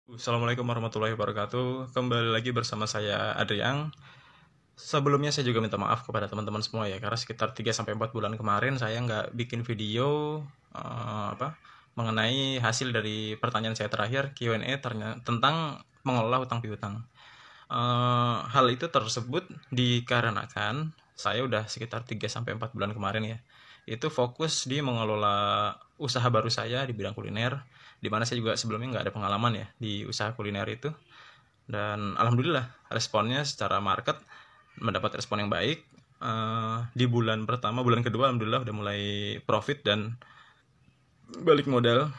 Assalamualaikum warahmatullahi wabarakatuh. Kembali lagi bersama saya Adriang. Sebelumnya saya juga minta maaf kepada teman-teman semua ya, karena sekitar 3 sampai 4 bulan kemarin saya nggak bikin video mengenai hasil dari pertanyaan saya terakhir Q&A tentang mengelola hutang piutang. Hal itu tersebut dikarenakan saya udah sekitar 3 sampai 4 bulan kemarin ya, itu fokus di mengelola usaha baru saya di bidang kuliner, di mana saya juga sebelumnya nggak ada pengalaman ya di usaha kuliner itu. Dan alhamdulillah responnya secara market mendapat respon yang baik. Di bulan pertama, bulan kedua alhamdulillah udah mulai profit dan balik modal.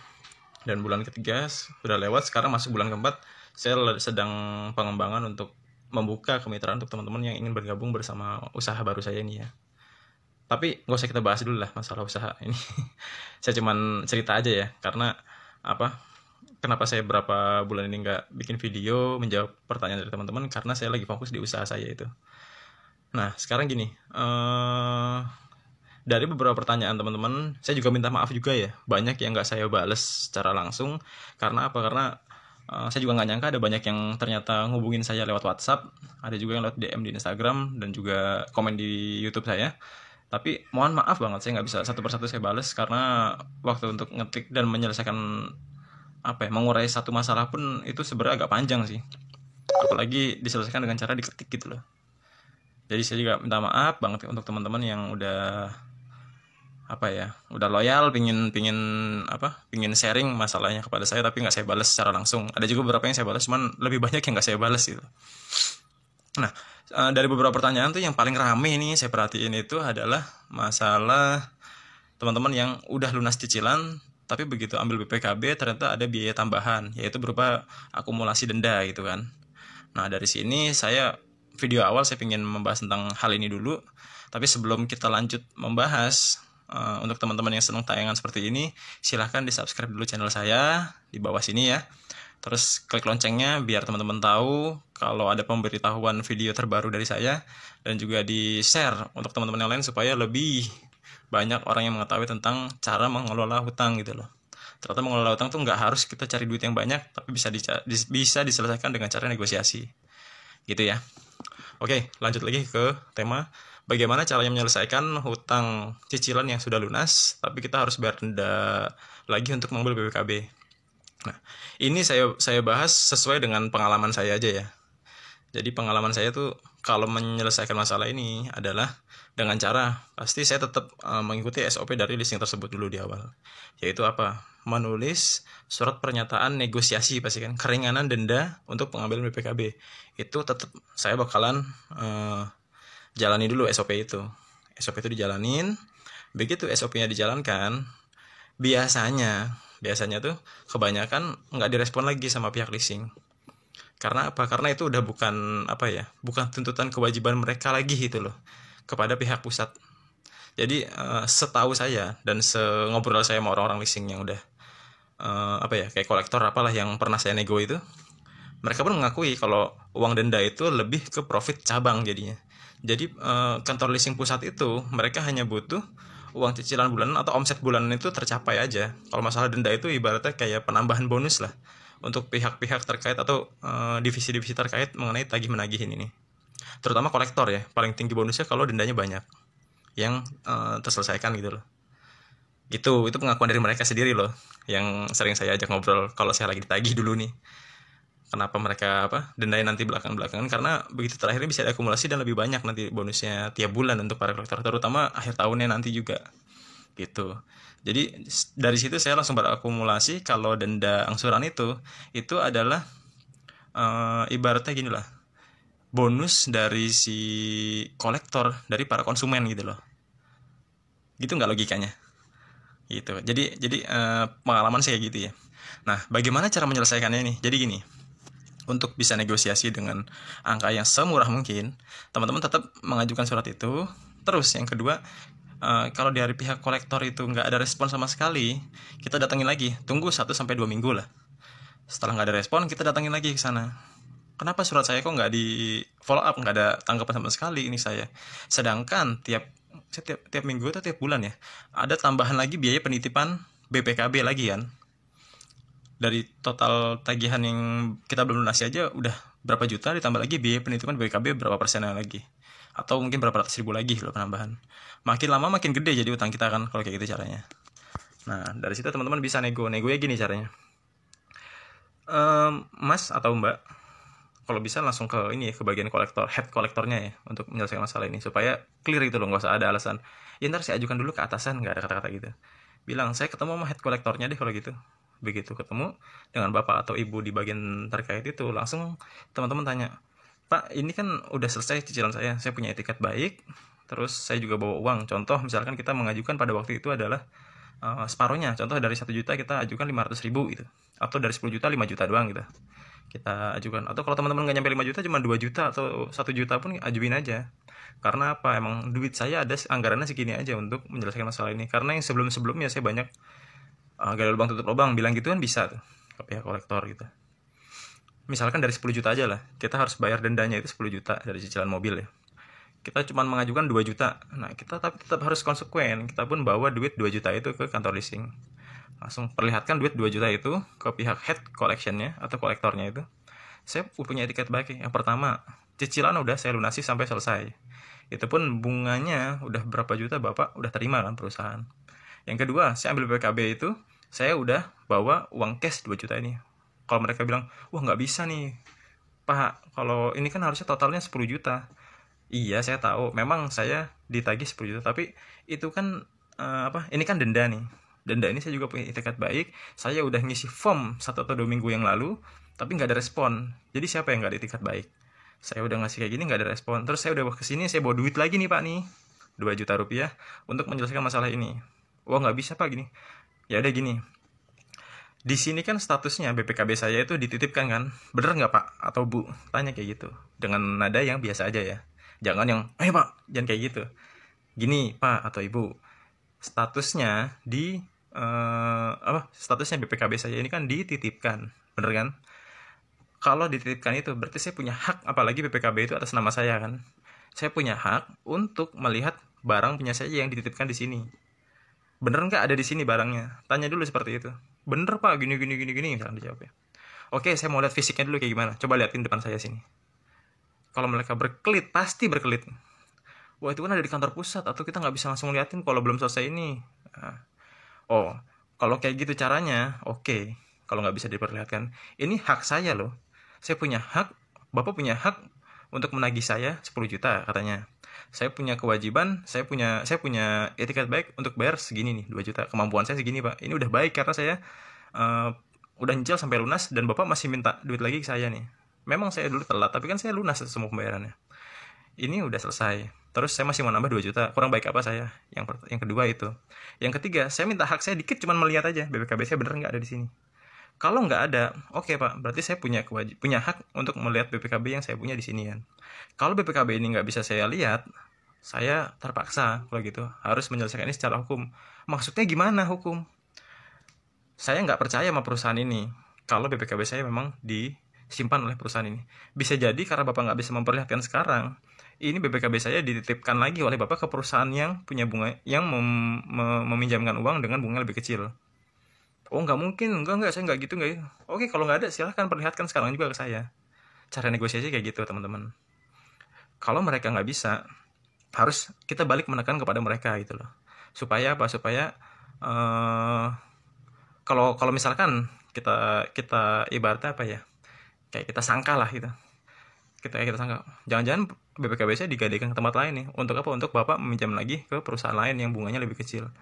Dan bulan ketiga sudah lewat, sekarang masuk bulan keempat. Saya sedang pengembangan untuk membuka kemitraan untuk teman-teman yang ingin bergabung bersama usaha baru saya ini ya. Tapi nggak usah kita bahas dulu lah masalah usaha ini. Saya cuman cerita aja ya, karena apa? Kenapa saya berapa bulan ini nggak bikin video menjawab pertanyaan dari teman-teman, karena saya lagi fokus di usaha saya itu. Nah, sekarang gini, dari beberapa pertanyaan teman-teman, saya juga minta maaf juga ya, banyak yang nggak saya bales secara langsung. Karena apa? Karena saya juga nggak nyangka ada banyak yang ternyata ngubungin saya lewat WhatsApp, ada juga yang lewat DM di Instagram, dan juga komen di YouTube saya. Tapi mohon maaf banget, saya nggak bisa satu persatu saya bales, karena waktu untuk ngetik dan menyelesaikan mengurai satu masalah pun itu sebenarnya agak panjang sih, apalagi diselesaikan dengan cara diketik gitu loh. Jadi saya juga minta maaf banget untuk teman-teman yang udah loyal, pingin pingin pingin sharing masalahnya kepada saya, tapi nggak saya balas secara langsung. Ada juga beberapa yang saya balas, cuman lebih banyak yang nggak saya balas gitu. Nah, dari beberapa pertanyaan tuh yang paling rame nih saya perhatiin itu adalah masalah teman-teman yang udah lunas cicilan, tapi begitu ambil BPKB ternyata ada biaya tambahan, yaitu berupa akumulasi denda gitu kan. Nah, dari sini video awal saya ingin membahas tentang hal ini dulu. Tapi sebelum kita lanjut membahas, untuk teman-teman yang senang tayangan seperti ini, silahkan di subscribe dulu channel saya di bawah sini ya. Terus klik loncengnya biar teman-teman tahu kalau ada pemberitahuan video terbaru dari saya, dan juga di share untuk teman-teman yang lain supaya lebih banyak orang yang mengetahui tentang cara mengelola hutang gitu loh. Ternyata mengelola hutang tuh nggak harus kita cari duit yang banyak, tapi bisa diselesaikan dengan cara negosiasi gitu ya. Oke, lanjut lagi ke tema bagaimana caranya menyelesaikan hutang cicilan yang sudah lunas, tapi kita harus bayar denda lagi untuk mengambil BPKB. Nah, ini saya bahas sesuai dengan pengalaman saya aja ya. Jadi pengalaman saya tuh kalau menyelesaikan masalah ini adalah dengan cara pasti saya tetap mengikuti SOP dari listing tersebut dulu di awal. Yaitu apa? Menulis surat pernyataan negosiasi, pasti kan, keringanan denda untuk pengambilan BPKB. Itu tetap saya bakalan jalani dulu SOP itu. SOP itu dijalanin. Begitu SOP-nya dijalankan, biasanya tuh kebanyakan nggak direspon lagi sama pihak leasing. Karena apa? Karena itu udah bukan tuntutan kewajiban mereka lagi gitu loh kepada pihak pusat. Jadi setahu saya dan ngobrol saya sama orang-orang leasing yang udah kayak kolektor apalah yang pernah saya nego itu, mereka pun mengakui kalau uang denda itu lebih ke profit cabang jadinya. Jadi kantor leasing pusat itu mereka hanya butuh uang cicilan bulanan atau omset bulanan itu tercapai aja. Kalau masalah denda itu ibaratnya kayak penambahan bonus lah untuk pihak-pihak terkait atau divisi-divisi terkait mengenai tagih menagihin ini. Terutama kolektor ya, paling tinggi bonusnya kalau dendanya banyak yang terselesaikan gitu loh. Itu pengakuan dari mereka sendiri loh, yang sering saya ajak ngobrol kalau saya lagi ditagih dulu nih. Kenapa mereka dendanya nanti belakang-belakangan, karena begitu terakhirnya bisa diakumulasi dan lebih banyak nanti bonusnya tiap bulan untuk para kolektor, terutama akhir tahunnya nanti juga gitu. Jadi dari situ saya langsung berakumulasi kalau denda angsuran itu adalah ibaratnya gini lah, bonus dari si kolektor dari para konsumen gitu loh. Gitu nggak logikanya? Gitu. Jadi pengalaman saya gitu ya. Nah, bagaimana cara menyelesaikannya nih? Jadi gini, untuk bisa negosiasi dengan angka yang semurah mungkin, teman-teman tetap mengajukan surat itu. Terus yang kedua, kalau dari pihak kolektor itu nggak ada respon sama sekali, kita datangin lagi, tunggu 1 sampai 2 minggu lah. Setelah nggak ada respon, kita datangin lagi ke sana. Kenapa surat saya kok nggak di follow up, nggak ada tanggapan sama sekali ini saya. Sedangkan tiap minggu atau tiap bulan ya, ada tambahan lagi biaya penitipan BPKB lagi kan. dari total tagihan yang kita belum lunasi aja udah berapa juta, ditambah lagi biaya penitipan BPKB berapa persennya lagi, atau mungkin berapa ratus ribu lagi loh penambahan. Makin lama makin gede jadi utang kita kan kalau kayak gitu caranya. Nah dari situ teman-teman bisa negonya gini caranya. Mas atau Mbak, kalau bisa langsung ke ini ya, ke bagian kolektor, head kolektornya ya, untuk menyelesaikan masalah ini supaya clear gitu loh, nggak usah ada alasan ya ntar saya ajukan dulu ke atasan, nggak ada kata-kata gitu. Bilang saya ketemu sama head kolektornya deh kalau gitu. Begitu ketemu dengan bapak atau ibu di bagian terkait itu, langsung teman-teman tanya, Pak ini kan udah selesai cicilan saya punya etiket baik, terus saya juga bawa uang. Contoh misalkan kita mengajukan pada waktu itu adalah separuhnya, contoh dari 1 juta kita ajukan 500 ribu gitu, atau dari 10 juta 5 juta doang gitu kita ajukan. Atau kalau teman-teman nggak nyampe 5 juta, cuma 2 juta atau 1 juta pun ajuin aja. Karena apa, emang duit saya ada anggarannya segini aja untuk menyelesaikan masalah ini. Karena yang sebelum-sebelumnya saya banyak gali lubang tutup lubang, bilang gitu kan bisa tuh ke pihak kolektor gitu. Misalkan dari 10 juta aja lah, kita harus bayar dendanya itu 10 juta dari cicilan mobil ya, kita cuma mengajukan 2 juta. Nah kita tapi tetap harus konsekuen, kita pun bawa duit 2 juta itu ke kantor leasing, langsung perlihatkan duit 2 juta itu ke pihak head collectionnya atau kolektornya itu. Saya punya etiket baik. Yang pertama, cicilan udah saya lunasi sampai selesai. Itu pun bunganya udah berapa juta Bapak udah terima kan perusahaan. Yang kedua, saya ambil BPKB itu, saya udah bawa uang cash 2 juta ini. Kalau mereka bilang, wah nggak bisa nih Pak, kalau ini kan harusnya totalnya 10 juta. Iya saya tahu, memang saya ditagih 10 juta, tapi itu kan ini kan denda nih. Denda ini saya juga punya etiket baik, saya udah ngisi form 1 atau 2 minggu yang lalu, tapi nggak ada respon. Jadi siapa yang nggak ada etiket baik? Saya udah ngasih kayak gini nggak ada respon, terus saya udah kesini, saya bawa duit lagi nih Pak nih, 2 juta rupiah untuk menyelesaikan masalah ini. Wah nggak bisa Pak gini. Ya udah gini, di sini kan statusnya BPKB saya itu dititipkan kan, bener nggak Pak atau Bu? Tanya kayak gitu dengan nada yang biasa aja ya, jangan yang ayo Pak, jangan kayak gitu. Gini Pak atau Ibu, statusnya di statusnya BPKB saya ini kan dititipkan, bener kan? Kalau dititipkan itu berarti saya punya hak, apalagi BPKB itu atas nama saya kan, saya punya hak untuk melihat barang punya saya yang dititipkan di sini. Bener nggak ada di sini barangnya? Tanya dulu seperti itu. Bener Pak, gini misalkan dijawabnya. Oke, saya mau lihat fisiknya dulu kayak gimana. Coba liatin depan saya sini. Kalau mereka berkelit, pasti berkelit. Wah itu kan ada di kantor pusat, atau kita nggak bisa langsung liatin kalau belum selesai ini. Nah, oh, kalau kayak gitu caranya, oke. Kalau nggak bisa diperlihatkan, ini hak saya loh. Saya punya hak, Bapak punya hak untuk menagih saya 10 juta katanya. Saya punya kewajiban, saya punya etiket baik untuk bayar segini nih, 2 juta. Kemampuan saya segini Pak. Ini udah baik karena saya udah nyicil sampai lunas dan Bapak masih minta duit lagi ke saya nih. Memang saya dulu telat, tapi kan saya lunas semua pembayarannya. Ini udah selesai. Terus saya masih mau nambah 2 juta. Kurang baik apa saya? Yang kedua itu. Yang ketiga, saya minta hak saya dikit, cuman melihat aja BPKB saya bener nggak ada di sini. Kalau nggak ada, oke Pak, berarti saya punya hak untuk melihat BPKB yang saya punya di sini kan. Kalau BPKB ini nggak bisa saya lihat, saya terpaksa kalau gitu harus menyelesaikan ini secara hukum. Maksudnya gimana hukum? Saya nggak percaya sama perusahaan ini kalau BPKB saya memang disimpan oleh perusahaan ini. Bisa jadi karena Bapak nggak bisa memperlihatkan sekarang, ini BPKB saya dititipkan lagi oleh Bapak ke perusahaan yang punya bunga, yang meminjamkan uang dengan bunga lebih kecil. Oh nggak mungkin, enggak, saya nggak gitu, nggak gitu. Oke, kalau nggak ada silahkan perlihatkan sekarang juga ke saya. Cara negosiasi kayak gitu teman-teman. Kalau mereka nggak bisa, harus kita balik menekan kepada mereka gitu loh. Supaya apa? Supaya kalau misalkan kita ibaratnya apa ya? Kayak kita sangka lah gitu. Kita sangka, jangan-jangan BPKB saya digadaikan ke tempat lain nih. Untuk apa? Untuk Bapak meminjam lagi ke perusahaan lain yang bunganya lebih kecil.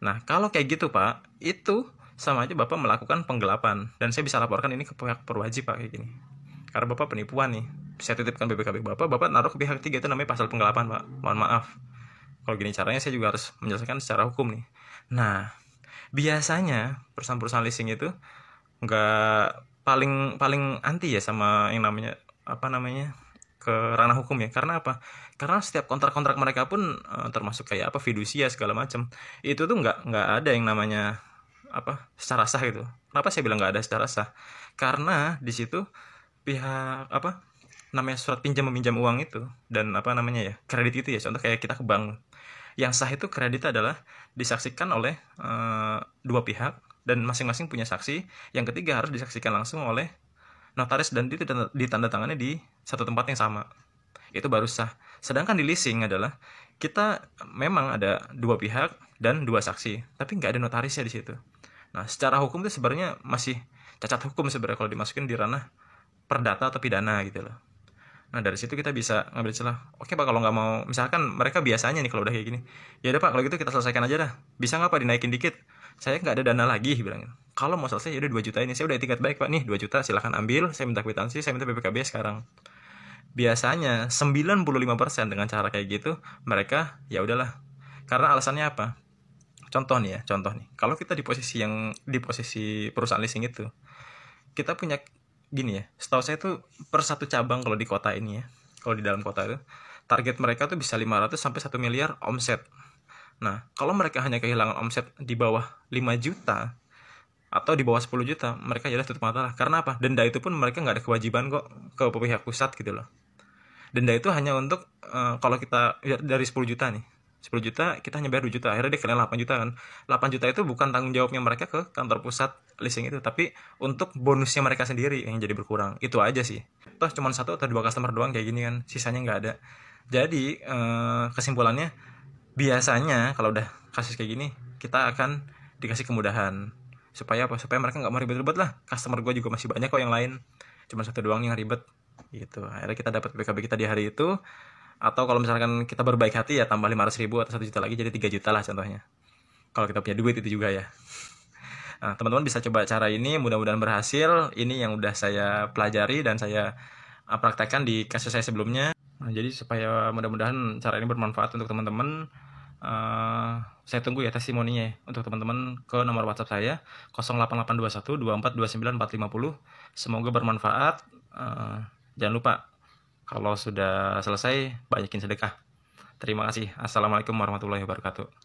Nah, kalau kayak gitu Pak, itu sama aja Bapak melakukan penggelapan. Dan saya bisa laporkan ini ke pihak berwajib Pak kayak gini. Karena Bapak penipuan nih. Saya titipkan BPKB Bapak naruh ke pihak ketiga, itu namanya pasal penggelapan Pak. Mohon maaf. Kalau gini caranya saya juga harus menyelesaikan secara hukum nih. Nah, biasanya perusahaan-perusahaan leasing itu nggak paling anti ya sama yang namanya ke ranah hukum ya. Karena apa? Karena setiap kontrak-kontrak mereka pun termasuk kayak fidusia segala macam. Itu tuh nggak ada yang namanya secara sah gitu. Kenapa saya bilang nggak ada secara sah? Karena di situ pihak namanya surat pinjam meminjam uang itu dan kredit itu ya, contoh kayak kita ke bank. Yang sah itu kredit adalah disaksikan oleh dua pihak dan masing-masing punya saksi. Yang ketiga harus disaksikan langsung oleh notaris dan ditandatangani di satu tempat yang sama. Itu baru sah. Sedangkan di leasing adalah kita memang ada dua pihak dan dua saksi, tapi nggak ada notarisnya di situ. Nah, secara hukum itu sebenarnya masih cacat hukum sebenarnya kalau dimasukin di ranah perdata atau pidana gitu loh. Nah, dari situ kita bisa ngambil celah. Oke Pak, kalau nggak mau, misalkan mereka biasanya nih kalau udah kayak gini, ya udah Pak, kalau gitu kita selesaikan aja dah. Bisa nggak Pak dinaikin dikit? Saya nggak ada dana lagi, bilangin. Kalau mau selesai ya udah 2 juta ini. Saya udah etikat baik Pak, nih 2 juta silahkan ambil. Saya minta kwitansi, saya minta BPKB sekarang. Biasanya 95% dengan cara kayak gitu mereka ya udahlah. Karena alasannya apa? Contoh nih. Kalau kita di posisi perusahaan leasing itu, kita punya gini ya. Setahu saya tuh per satu cabang kalau di kota ini ya, kalau di dalam kota itu, target mereka tuh bisa 500 sampai 1 miliar omset. Nah, kalau mereka hanya kehilangan omset di bawah 5 juta atau di bawah 10 juta, mereka ya udah tutup mata lah. Karena apa? Denda itu pun mereka nggak ada kewajiban kok ke pihak pusat gitu loh. Denda itu hanya untuk kalau kita ya, dari 10 juta nih, 10 juta kita hanya bayar 2 juta, akhirnya dia kena 8 juta kan. 8 juta itu bukan tanggung jawabnya mereka ke kantor pusat leasing itu, tapi untuk bonusnya mereka sendiri yang jadi berkurang. Itu aja sih. Toh cuma 1 atau 2 customer doang kayak gini kan, sisanya nggak ada. Jadi kesimpulannya, biasanya kalau udah kasus kayak gini kita akan dikasih kemudahan. Supaya apa? Supaya mereka nggak mau ribet-ribet lah. Customer gue juga masih banyak kok yang lain, cuma 1 doang yang ribet gitu. Akhirnya kita dapat BKB kita di hari itu. Atau kalau misalkan kita berbaik hati ya tambah 500.000 atau 1 juta lagi jadi 3 juta lah contohnya. Kalau kita punya duit itu juga ya. Nah, teman-teman bisa coba cara ini, mudah-mudahan berhasil. Ini yang udah saya pelajari dan saya praktekkan di kasus saya sebelumnya. Nah, jadi supaya mudah-mudahan cara ini bermanfaat untuk teman-teman, saya tunggu ya testimoninya ya, untuk teman-teman ke nomor WhatsApp saya 08821 2429 450. Semoga bermanfaat. Jangan lupa kalau sudah selesai banyakin sedekah. Terima kasih. Assalamualaikum warahmatullahi wabarakatuh.